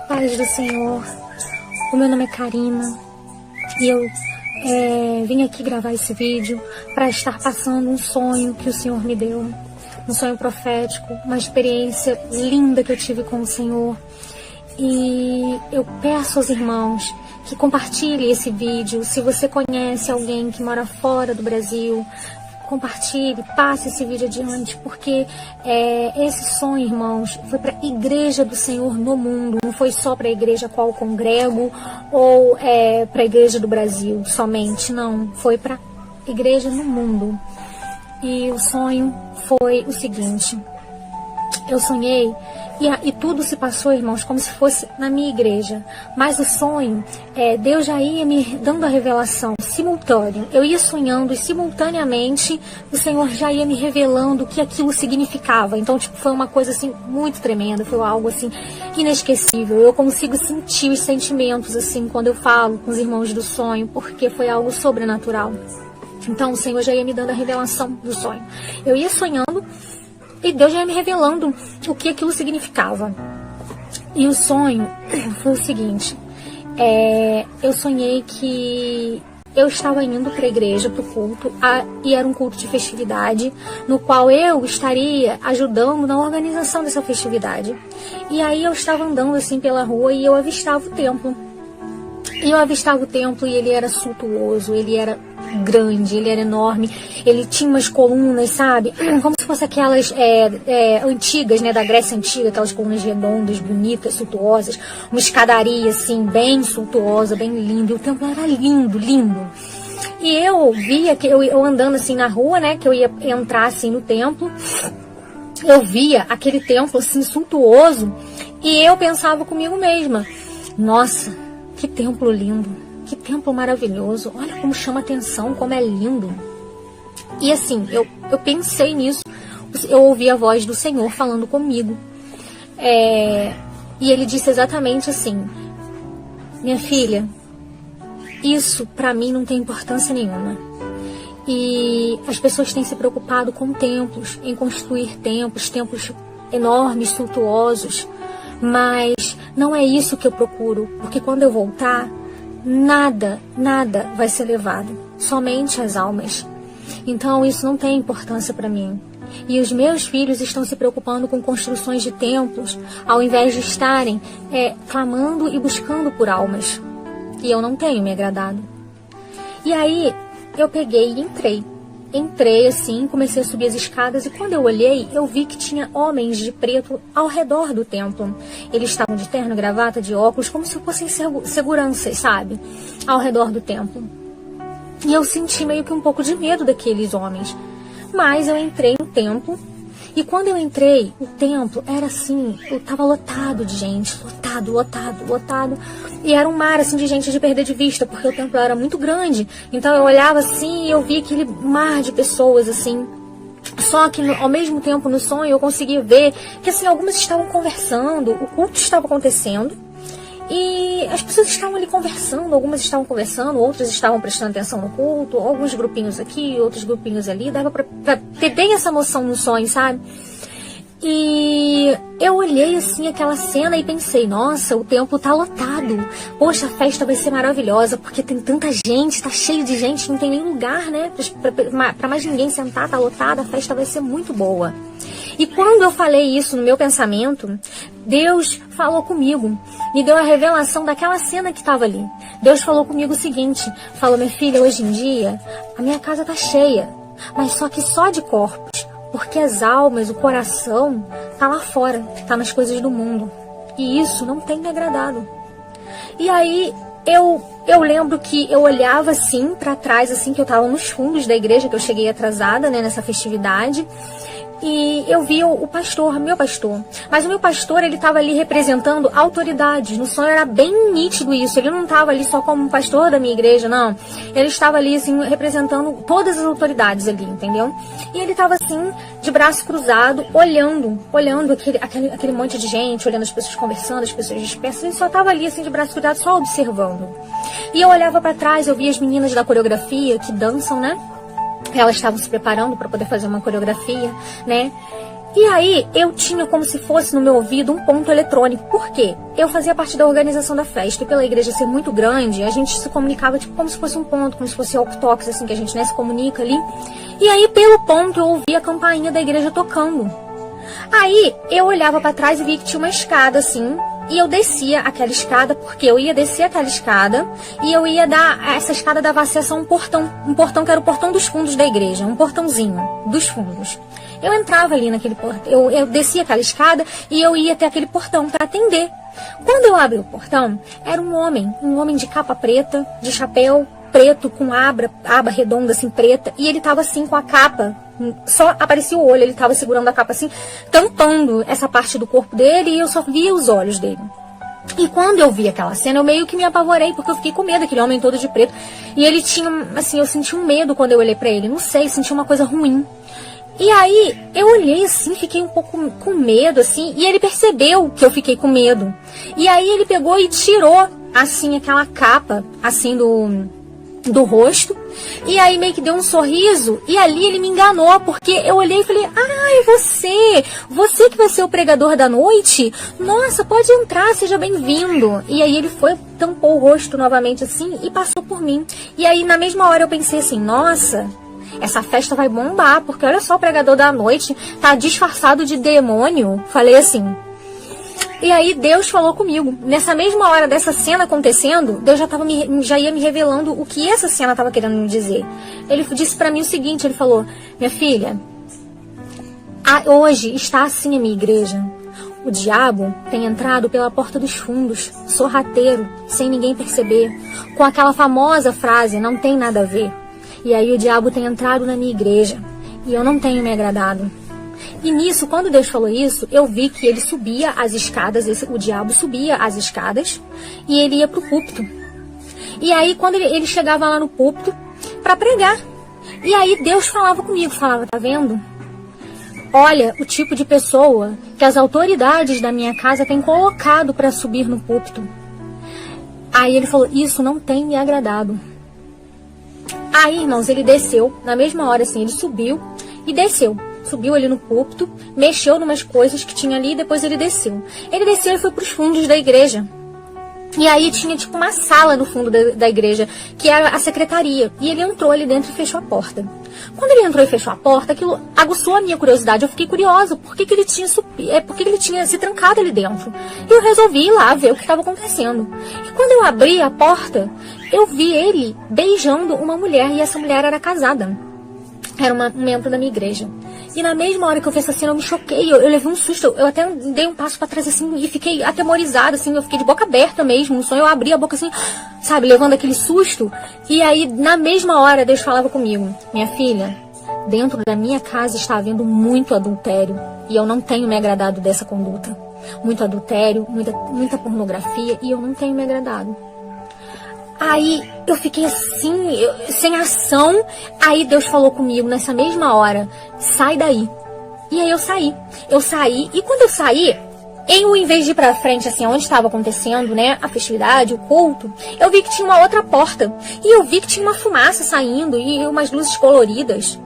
Paz do Senhor, o meu nome é Karina e eu vim aqui gravar esse vídeo para estar passando um sonho que o Senhor me deu, um sonho profético, uma experiência linda que eu tive com o Senhor. E eu peço aos irmãos que compartilhem esse vídeo. Se você conhece alguém que mora fora do Brasil, compartilhe, passe esse vídeo adiante, porque esse sonho, irmãos, foi para a Igreja do Senhor no mundo, não foi só para a igreja a qual eu congrego ou para a Igreja do Brasil somente, não, foi para a igreja no mundo. E o sonho foi o seguinte: eu sonhei e tudo se passou, irmãos, como se fosse na minha igreja. Mas o sonho, Deus já ia me dando a revelação simultânea. Eu ia sonhando e simultaneamente o Senhor já ia me revelando o que aquilo significava. Então, foi uma coisa assim muito tremenda, foi algo assim inesquecível. Eu consigo sentir os sentimentos assim quando eu falo com os irmãos do sonho, porque foi algo sobrenatural. Então, o Senhor já ia me dando a revelação do sonho. Eu ia sonhando e Deus já ia me revelando o que aquilo significava. E o sonho foi o seguinte: eu sonhei que eu estava indo para a igreja, para o culto, e era um culto de festividade, no qual eu estaria ajudando na organização dessa festividade. E aí eu estava andando assim pela rua e eu avistava o templo. E eu avistava o templo e ele era suntuoso, ele era grande, ele era enorme, ele tinha umas colunas, sabe, como se fossem aquelas antigas, né, da Grécia Antiga, aquelas colunas redondas, bonitas, suntuosas, uma escadaria assim, bem suntuosa, bem linda, e o templo era lindo, lindo. E eu via que eu andando assim na rua, né, que eu ia entrar assim no templo, eu via aquele templo assim suntuoso, e eu pensava comigo mesma: nossa, que templo lindo, que templo maravilhoso, olha como chama atenção, como é lindo. E assim, eu pensei nisso, eu ouvi a voz do Senhor falando comigo. E ele disse exatamente assim: minha filha, isso pra mim não tem importância nenhuma. E as pessoas têm se preocupado com templos, em construir templos enormes, suntuosos, mas não é isso que eu procuro, porque quando eu voltar, nada vai ser levado, somente as almas. Então isso não tem importância para mim. E os meus filhos estão se preocupando com construções de templos, ao invés de estarem clamando e buscando por almas. E eu não tenho me agradado. E aí eu peguei e entrei assim, comecei a subir as escadas, e quando eu olhei, eu vi que tinha homens de preto ao redor do templo. Eles estavam de terno, gravata, de óculos, como se fossem seguranças, sabe? Ao redor do templo. E eu senti meio que um pouco de medo daqueles homens. Mas eu entrei no templo, e quando eu entrei, o templo era assim, estava lotado de gente, lotado. E era um mar assim de gente de perder de vista, porque o templo era muito grande. Então eu olhava assim e eu via aquele mar de pessoas assim. Só que ao mesmo tempo no sonho eu conseguia ver que assim, algumas estavam conversando, o culto estava acontecendo. E as pessoas estavam ali conversando, algumas estavam conversando, outras estavam prestando atenção no culto, alguns grupinhos aqui, outros grupinhos ali, dava pra ter bem essa noção no sonho, sabe? E eu olhei assim aquela cena e pensei: nossa, o templo tá lotado, poxa, a festa vai ser maravilhosa, porque tem tanta gente, tá cheio de gente, não tem nem lugar, né, pra mais ninguém sentar, tá lotada, a festa vai ser muito boa. E quando eu falei isso no meu pensamento, Deus falou comigo, me deu a revelação daquela cena que estava ali. Deus falou comigo o seguinte, falou: minha filha, hoje em dia a minha casa tá cheia, mas só que só de corpos, porque as almas, o coração, tá lá fora, tá nas coisas do mundo. E isso não tem me agradado. E aí eu lembro que eu olhava assim para trás, assim, que eu tava nos fundos da igreja, que eu cheguei atrasada, né, nessa festividade. E eu vi o pastor, meu pastor. Mas o meu pastor, ele estava ali representando autoridades. No sonho era bem nítido isso. Ele não estava ali só como um pastor da minha igreja, não. Ele estava ali, assim, representando todas as autoridades ali, entendeu? E ele estava, assim, de braço cruzado, olhando aquele monte de gente, olhando as pessoas conversando, as pessoas dispersas. Ele só estava ali, assim, de braço cruzado, só observando. E eu olhava para trás, eu via as meninas da coreografia que dançam, né? Elas estavam se preparando para poder fazer uma coreografia, né? E aí, eu tinha como se fosse no meu ouvido um ponto eletrônico. Por quê? Eu fazia parte da organização da festa. E pela igreja ser muito grande, a gente se comunicava tipo como se fosse um ponto, como se fosse walkie-talkies, assim, que a gente, né, se comunica ali. E aí, pelo ponto, eu ouvia a campainha da igreja tocando. Aí, eu olhava pra trás e vi que tinha uma escada, assim, e eu descia aquela escada, porque eu ia descer aquela escada, e eu ia essa escada dava acesso a um portão que era o portão dos fundos da igreja, um portãozinho dos fundos. Eu entrava ali naquele portão, eu descia aquela escada e eu ia até aquele portão para atender. Quando eu abri o portão, era um homem de capa preta, de chapéu preto, com aba redonda assim, preta, e ele tava assim com a capa, só aparecia o olho, ele tava segurando a capa assim, tampando essa parte do corpo dele, e eu só via os olhos dele. E quando eu vi aquela cena, eu meio que me apavorei, porque eu fiquei com medo, aquele homem todo de preto, e ele tinha, assim, eu senti um medo quando eu olhei pra ele, não sei, senti uma coisa ruim. E aí, eu olhei assim, fiquei um pouco com medo, assim, e ele percebeu que eu fiquei com medo. E aí ele pegou e tirou, assim, aquela capa, assim, do rosto, e aí meio que deu um sorriso, e ali ele me enganou, porque eu olhei e falei, é você que vai ser o pregador da noite? Nossa, pode entrar, seja bem-vindo. E aí ele foi, tampou o rosto novamente assim, e passou por mim. E aí na mesma hora eu pensei assim, nossa, essa festa vai bombar, porque olha só, o pregador da noite tá disfarçado de demônio. Falei assim. E aí Deus falou comigo. Nessa mesma hora dessa cena acontecendo, Deus já ia me revelando o que essa cena estava querendo me dizer. Ele disse pra mim o seguinte, ele falou, minha filha, hoje está assim a minha igreja. O diabo tem entrado pela porta dos fundos, sorrateiro, sem ninguém perceber, com aquela famosa frase, não tem nada a ver. E aí o diabo tem entrado na minha igreja, e eu não tenho me agradado. E nisso, quando Deus falou isso, eu vi que ele subia as escadas, o diabo subia as escadas, e ele ia pro púlpito. E aí, quando ele chegava lá no púlpito, para pregar. E aí Deus falava comigo, falava, tá vendo? Olha o tipo de pessoa que as autoridades da minha casa têm colocado para subir no púlpito. Aí ele falou, isso não tem me agradado. Aí, irmãos, ele desceu, na mesma hora assim, ele subiu e desceu. Subiu ali no púlpito, mexeu numas coisas que tinha ali e depois ele desceu. Ele desceu e foi para os fundos da igreja. E aí tinha tipo uma sala no fundo da igreja, que era a secretaria. E ele entrou ali dentro e fechou a porta. Quando ele entrou e fechou a porta, aquilo aguçou a minha curiosidade. Eu fiquei curiosa, por que ele tinha se trancado ali dentro? E eu resolvi ir lá ver o que estava acontecendo. E quando eu abri a porta, eu vi ele beijando uma mulher, e essa mulher era casada. Era um membro da minha igreja. E na mesma hora que eu vi essa cena, eu me choquei, eu levei um susto, eu até dei um passo pra trás assim, e fiquei atemorizada, assim, eu fiquei de boca aberta mesmo, no sonho eu abri a boca assim, sabe, levando aquele susto. E aí, na mesma hora, Deus falava comigo, minha filha, dentro da minha casa está havendo muito adultério, e eu não tenho me agradado dessa conduta. Muito adultério, muita pornografia, e eu não tenho me agradado. Aí eu fiquei assim, sem ação. Aí Deus falou comigo nessa mesma hora, sai daí. E aí eu saí, e quando eu saí, em vez de ir pra frente, assim, onde estava acontecendo, né, a festividade, o culto, eu vi que tinha uma outra porta. E eu vi que tinha uma fumaça saindo e umas luzes coloridas.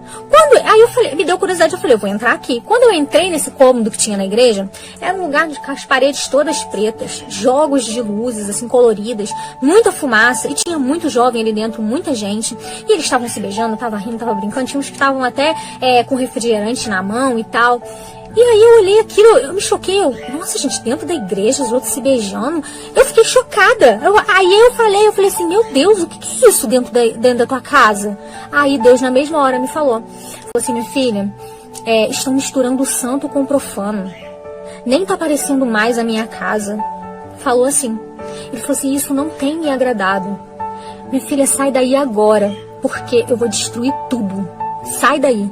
Aí eu falei, me deu curiosidade, eu falei, eu vou entrar aqui. Quando eu entrei nesse cômodo que tinha na igreja, era um lugar com as paredes todas pretas, jogos de luzes, assim, coloridas, muita fumaça, e tinha muito jovem ali dentro, muita gente. E eles estavam se beijando, estavam rindo, estavam brincando, tinha uns que estavam até com refrigerante na mão e tal. E aí eu olhei aquilo, eu me choquei, nossa gente, dentro da igreja, os outros se beijando, eu fiquei chocada. Aí eu falei assim, meu Deus, o que é isso dentro da tua casa? Aí Deus na mesma hora me falou assim, minha filha, estão misturando o santo com o profano, nem tá parecendo mais a minha casa. Falou assim, ele falou assim, isso não tem me agradado. Minha filha, sai daí agora, porque eu vou destruir tudo, sai daí.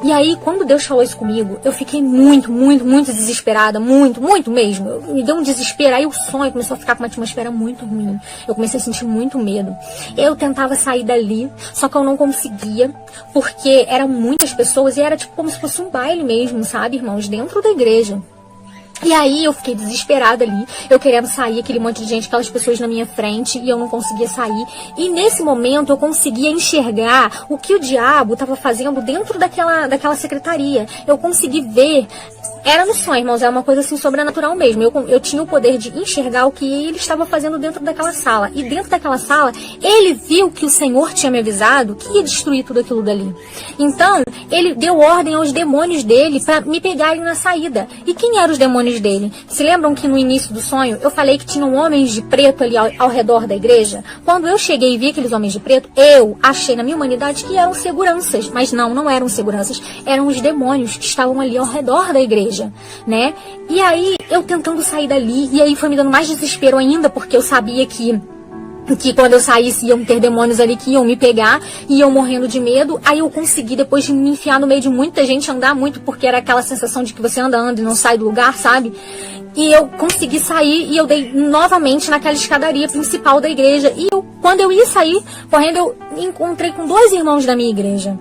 E aí, quando Deus falou isso comigo, eu fiquei muito desesperada, muito mesmo. Me deu um desespero, aí o sonho começou a ficar com uma atmosfera muito ruim. Eu comecei a sentir muito medo. Eu tentava sair dali, só que eu não conseguia, porque eram muitas pessoas e era tipo como se fosse um baile mesmo, sabe, irmãos, dentro da igreja. E aí eu fiquei desesperada ali, eu querendo sair, aquele monte de gente, aquelas pessoas na minha frente, e eu não conseguia sair. E nesse momento eu conseguia enxergar o que o diabo estava fazendo dentro daquela secretaria. Eu consegui ver, era no sonho, irmãos, é uma coisa assim sobrenatural mesmo. Eu tinha o poder de enxergar o que ele estava fazendo dentro daquela sala. E dentro daquela sala, ele viu que o Senhor tinha me avisado que ia destruir tudo aquilo dali. Então, ele deu ordem aos demônios dele para me pegarem na saída. E quem eram os demônios dele? Se lembram que no início do sonho eu falei que tinham homens de preto ali ao redor da igreja? Quando eu cheguei e vi aqueles homens de preto, eu achei na minha humanidade que eram seguranças. Mas não eram seguranças. Eram os demônios que estavam ali ao redor da igreja, né? E aí eu tentando sair dali, e aí foi me dando mais desespero ainda, porque eu sabia que quando eu saísse iam ter demônios ali que iam me pegar, e iam morrendo de medo. Aí eu consegui, depois de me enfiar no meio de muita gente, andar muito, porque era aquela sensação de que você anda e não sai do lugar, sabe? E eu consegui sair, e eu dei novamente naquela escadaria principal da igreja. E quando eu ia sair correndo, eu encontrei com 2 irmãos da minha igreja.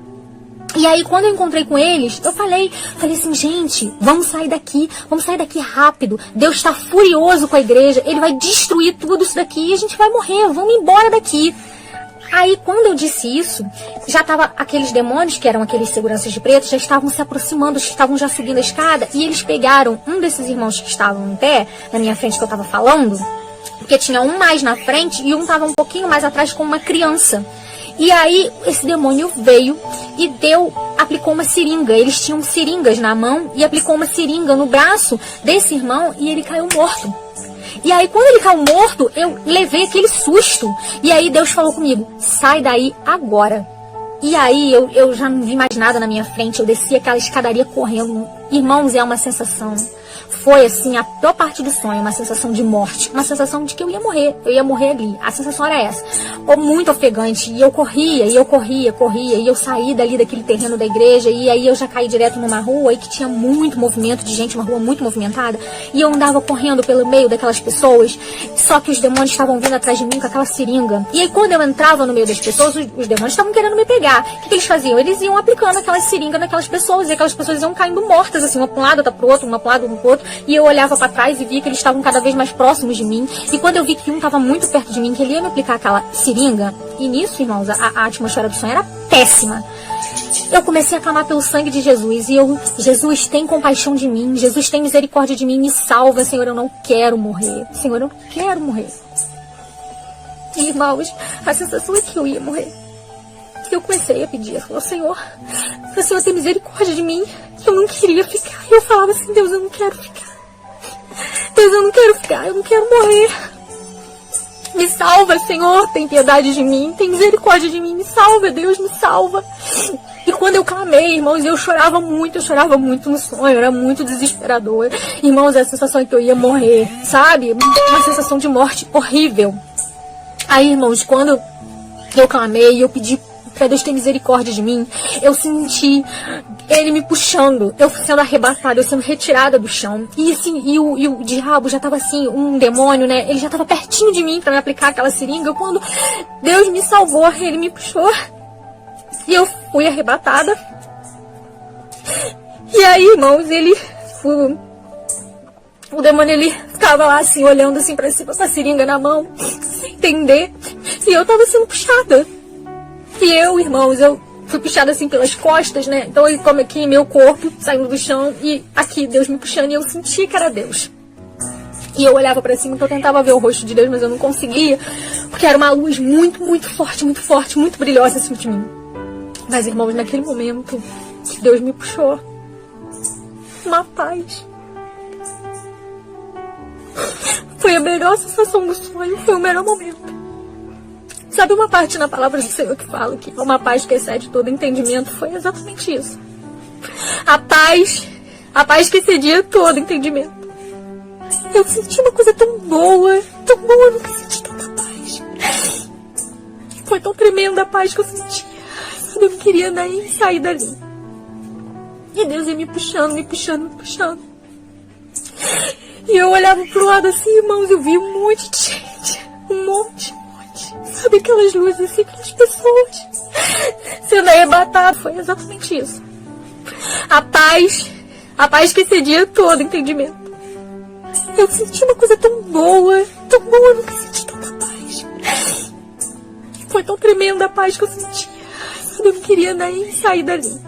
E aí, quando eu encontrei com eles, eu falei assim, gente, vamos sair daqui rápido. Deus está furioso com a igreja, ele vai destruir tudo isso daqui e a gente vai morrer, vamos embora daqui. Aí, quando eu disse isso, já tava aqueles demônios, que eram aqueles seguranças de preto, já estavam se aproximando, estavam já subindo a escada, e eles pegaram um desses irmãos que estavam em pé, na minha frente que eu tava falando, porque tinha um mais na frente e um tava um pouquinho mais atrás com uma criança. E aí, esse demônio veio e aplicou uma seringa. Eles tinham seringas na mão e aplicou uma seringa no braço desse irmão e ele caiu morto. E aí, quando ele caiu morto, eu levei aquele susto. E aí, Deus falou comigo, sai daí agora. E aí, eu já não vi mais nada na minha frente. Eu desci aquela escadaria correndo. Irmãos, é uma sensação. Foi assim, a pior parte do sonho, uma sensação de morte, uma sensação de que eu ia morrer ali, a sensação era essa, muito ofegante, e eu corria, e eu saí dali daquele terreno da igreja, e aí eu já caí direto numa rua, aí que tinha muito movimento de gente, uma rua muito movimentada, e eu andava correndo pelo meio daquelas pessoas, só que os demônios estavam vindo atrás de mim com aquela seringa, e aí quando eu entrava no meio das pessoas, os demônios estavam querendo me pegar. O que eles faziam? Eles iam aplicando aquela seringa naquelas pessoas, e aquelas pessoas iam caindo mortas, assim, uma para um lado, outra pro outro, uma para um lado, uma pro outro. E eu olhava para trás e via que eles estavam cada vez mais próximos de mim. E quando eu vi que um estava muito perto de mim, que ele ia me aplicar aquela seringa, e nisso, irmãos, a atmosfera do sonho era péssima. Eu comecei a clamar pelo sangue de Jesus. E Jesus, tem compaixão de mim. Jesus, tem misericórdia de mim. Me salva, Senhor, eu não quero morrer. Senhor, eu não quero morrer. E, irmãos, a sensação é que eu ia morrer. E eu comecei a pedir, eu falei, Senhor, o Senhor tem misericórdia de mim. Eu não queria ficar. Eu falava assim, Deus, eu não quero ficar. Deus, eu não quero ficar, eu não quero morrer. Me salva, Senhor, tem piedade de mim, tem misericórdia de mim, me salva, Deus, me salva. E quando eu clamei, irmãos, eu chorava muito no sonho, era muito desesperador. Irmãos, a sensação é que eu ia morrer, sabe? Uma sensação de morte horrível. Aí, irmãos, quando eu clamei, eu pedi para Deus ter misericórdia de mim, eu senti ele me puxando, eu sendo arrebatada, eu sendo retirada do chão. E assim, e o diabo já tava assim, um demônio, né? Ele já tava pertinho de mim para me aplicar aquela seringa. Quando Deus me salvou, ele me puxou. E eu fui arrebatada. E aí, irmãos, o demônio, ele ficava lá assim, olhando assim pra cima com a seringa na mão, sem entender. E eu tava sendo puxada. E eu, irmãos, eu fui puxada assim pelas costas, né? Então, como aqui, meu corpo saindo do chão e aqui Deus me puxando, e eu sentia que era Deus. E eu olhava pra cima, então eu tentava ver o rosto de Deus, mas eu não conseguia, porque era uma luz muito, muito forte, muito brilhosa assim de mim. Mas, irmãos, naquele momento que Deus me puxou, uma paz. Foi a melhor sensação do sonho, foi o melhor momento. Sabe uma parte na palavra do Senhor que fala que é uma paz que excede todo entendimento? Foi exatamente isso. A paz que excedia todo entendimento. Eu senti uma coisa tão boa, eu nunca senti tanta paz. Foi tão tremenda a paz que eu sentia. Eu não queria nem sair dali. E Deus ia me puxando. E eu olhava pro lado assim, irmãos, eu vi um monte de gente. Um monte. Sabe aquelas luzes assim, aquelas pessoas sendo arrebatadas? Foi exatamente isso. A paz que excedia todo entendimento. Eu senti uma coisa tão boa, eu nunca senti tanta paz. Foi tão tremenda a paz que eu sentia. Eu não queria nem sair dali.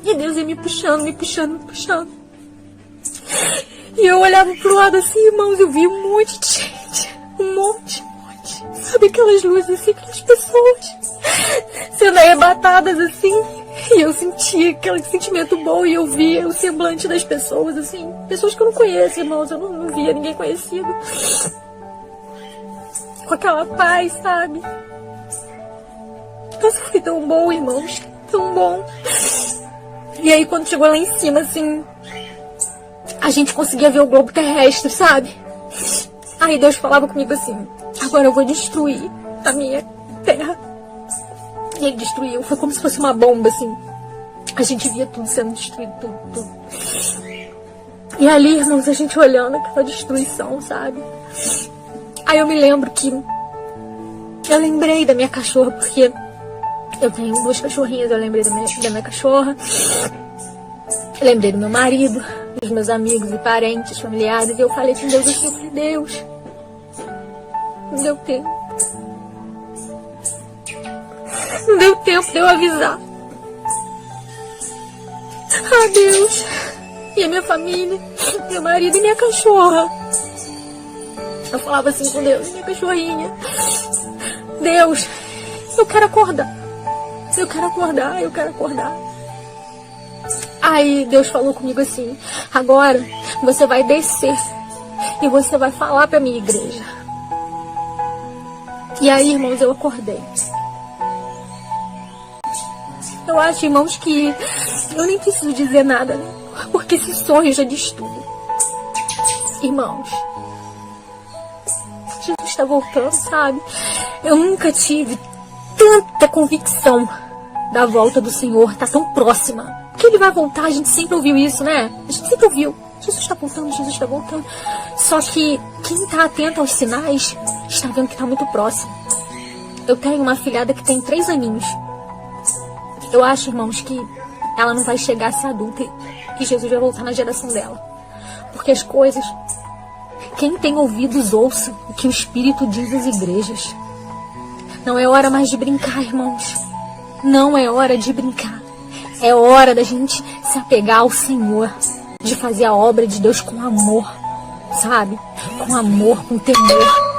E Deus ia me puxando. E eu olhava pro lado assim, irmãos, eu vi um monte de gente. Um monte. Sabe aquelas luzes assim, aquelas pessoas sendo arrebatadas assim. E eu sentia aquele sentimento bom e eu via o semblante das pessoas, assim. Pessoas que eu não conheço, irmãos, eu não via ninguém conhecido. Com aquela paz, sabe? Nossa, foi tão bom, irmãos, tão bom. E aí quando chegou lá em cima, assim, a gente conseguia ver o globo terrestre, sabe? Aí Deus falava comigo assim, agora eu vou destruir a minha terra. E ele destruiu, foi como se fosse uma bomba, assim. A gente via tudo sendo destruído, tudo. E ali, irmãos, a gente olhando aquela destruição, sabe? Aí eu me lembro que eu lembrei da minha cachorra, porque eu tenho 2 cachorrinhas, eu lembrei da minha cachorra. Eu lembrei do meu marido, dos meus amigos e parentes, familiares, e eu falei com Deus assim, eu falei, Deus, não deu tempo. Não deu tempo de eu avisar. Ah, Deus. E a minha família, meu marido e minha cachorra. Eu falava assim com Deus, minha cachorrinha. Deus, eu quero acordar. Eu quero acordar. Aí Deus falou comigo assim, agora você vai descer e você vai falar pra minha igreja. E aí, irmãos, eu acordei. Eu acho, irmãos, que eu nem preciso dizer nada, né? Porque esse sonho já diz tudo. Irmãos, Jesus está voltando, sabe? Eu nunca tive tanta convicção da volta do Senhor, tá tão próxima. Que Ele vai voltar, a gente sempre ouviu isso, né? A gente sempre ouviu. Jesus está voltando. Só que quem está atento aos sinais está vendo que está muito próximo. Eu tenho uma afilhada que tem 3 aninhos. Eu acho, irmãos, que ela não vai chegar a ser adulta e Jesus vai voltar na geração dela. Porque as coisas... Quem tem ouvidos, ouça o que o Espírito diz às igrejas. Não é hora mais de brincar, irmãos. Não é hora de brincar. É hora da gente se apegar ao Senhor. De fazer a obra de Deus com amor. Sabe? Com amor, com temor.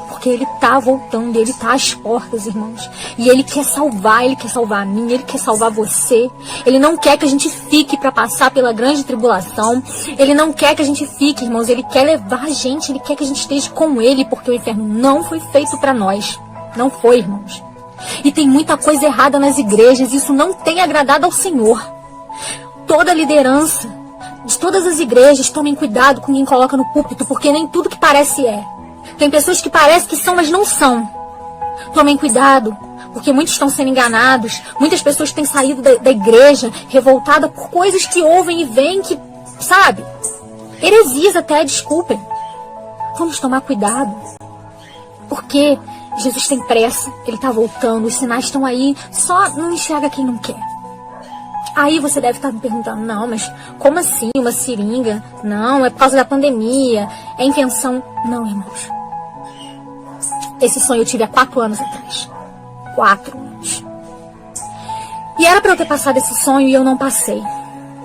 Porque Ele tá voltando, Ele tá às portas, irmãos. E Ele quer salvar a mim, Ele quer salvar você. Ele não quer que a gente fique para passar pela grande tribulação. Ele não quer que a gente fique, irmãos. Ele quer levar a gente, Ele quer que a gente esteja com Ele, porque o inferno não foi feito para nós. Não foi, irmãos. E tem muita coisa errada nas igrejas, isso não tem agradado ao Senhor. Toda a liderança de todas as igrejas, tomem cuidado com quem coloca no púlpito, porque nem tudo que parece é. Tem pessoas que parecem que são, mas não são. Tomem cuidado, porque muitos estão sendo enganados. Muitas pessoas têm saído da igreja revoltadas por coisas que ouvem e veem que, sabe, heresias até, desculpem. Vamos tomar cuidado, porque Jesus tem pressa, Ele está voltando, os sinais estão aí, só não enxerga quem não quer. Aí você deve estar me perguntando, não, mas como assim uma seringa? Não, é por causa da pandemia, é invenção. Não, irmãos. Esse sonho eu tive há 4 anos atrás. 4 anos. E era para eu ter passado esse sonho e eu não passei.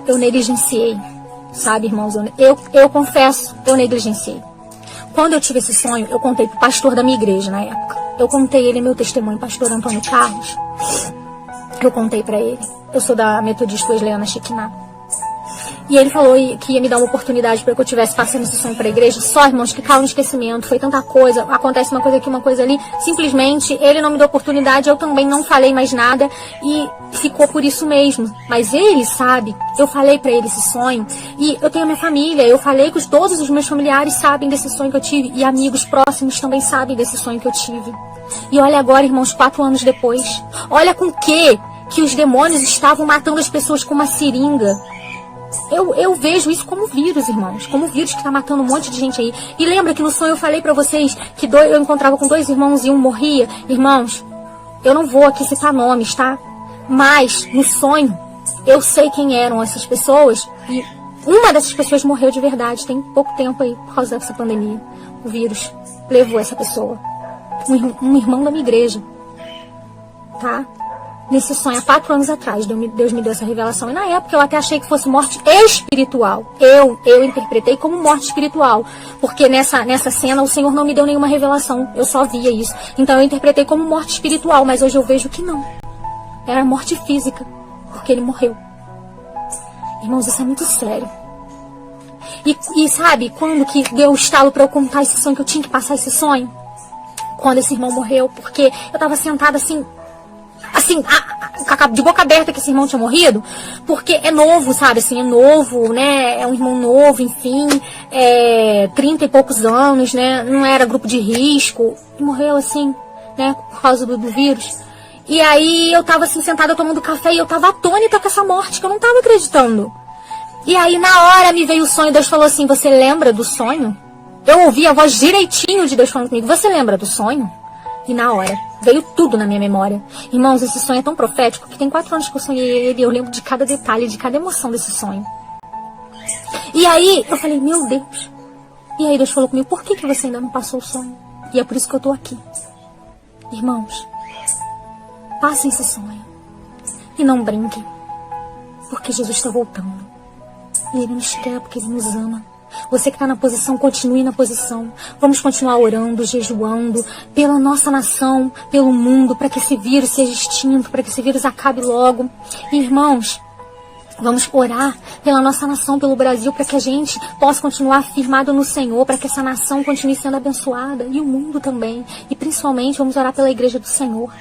Eu negligenciei. Sabe, irmãos? Eu confesso, eu negligenciei. Quando eu tive esse sonho, eu contei pro pastor da minha igreja na época. Eu contei ele, meu testemunho, pastor Antônio Carlos. Eu contei pra ele. Eu sou da Metodista Wesleyana Shekinah. E ele falou que ia me dar uma oportunidade para que eu tivesse passando esse sonho para a igreja. Só, irmãos, que caiu no esquecimento. Foi tanta coisa. Acontece uma coisa aqui, uma coisa ali. Simplesmente, ele não me deu oportunidade. Eu também não falei mais nada. E ficou por isso mesmo. Mas ele sabe. Eu falei para ele esse sonho. E eu tenho a minha família. Eu falei que todos os meus familiares sabem desse sonho que eu tive. E amigos próximos também sabem desse sonho que eu tive. E olha agora, irmãos, 4 anos depois. Olha com que os demônios estavam matando as pessoas com uma seringa. Eu vejo isso como vírus, irmãos. Como vírus que tá matando um monte de gente aí. E lembra que no sonho eu falei pra vocês que eu encontrava com 2 irmãos e um morria? Irmãos, eu não vou aqui citar nomes, tá? Mas, no sonho, eu sei quem eram essas pessoas. E Uma dessas pessoas morreu de verdade, tem pouco tempo aí, por causa dessa pandemia. O vírus levou essa pessoa. Um irmão da minha igreja. Tá? Nesse sonho, há 4 anos atrás, Deus me deu essa revelação. E na época eu até achei que fosse morte espiritual. Eu interpretei como morte espiritual. Porque nessa cena o Senhor não me deu nenhuma revelação. Eu só via isso. Então eu interpretei como morte espiritual. Mas hoje eu vejo que não. Era morte física. Porque ele morreu. Irmãos, isso é muito sério. E sabe, quando que deu o estalo para eu contar esse sonho, que eu tinha que passar esse sonho? Quando esse irmão morreu. Porque eu tava sentada assim, de boca aberta que esse irmão tinha morrido, porque é novo, sabe, assim, é novo, né, é um irmão novo, enfim, 30 e poucos anos, né, não era grupo de risco, e morreu assim, né, por causa do vírus. E aí eu tava assim, sentada tomando café, e eu tava atônita com essa morte, que eu não tava acreditando. E aí na hora me veio o sonho, Deus falou assim, você lembra do sonho? Eu ouvi a voz direitinho de Deus falando comigo, você lembra do sonho? E na hora, veio tudo na minha memória. Irmãos, esse sonho é tão profético que tem 4 anos que eu sonhei ele e eu lembro de cada detalhe, de cada emoção desse sonho. E aí, eu falei, meu Deus. E aí Deus falou comigo, por que você ainda não passou o sonho? E é por isso que eu tô aqui. Irmãos, passem esse sonho. E não brinquem. Porque Jesus está voltando. E Ele nos quer porque Ele nos ama. Você que está na posição, continue na posição. Vamos continuar orando, jejuando pela nossa nação, pelo mundo, para que esse vírus seja extinto, para que esse vírus acabe logo. E, irmãos, vamos orar pela nossa nação, pelo Brasil, para que a gente possa continuar firmado no Senhor, para que essa nação continue sendo abençoada, e o mundo também. E principalmente vamos orar pela igreja do Senhor,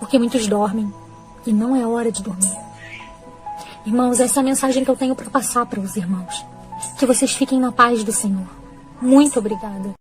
porque muitos dormem e não é hora de dormir. Irmãos, essa é a mensagem que eu tenho para passar para os irmãos. Que vocês fiquem na paz do Senhor. Muito obrigada.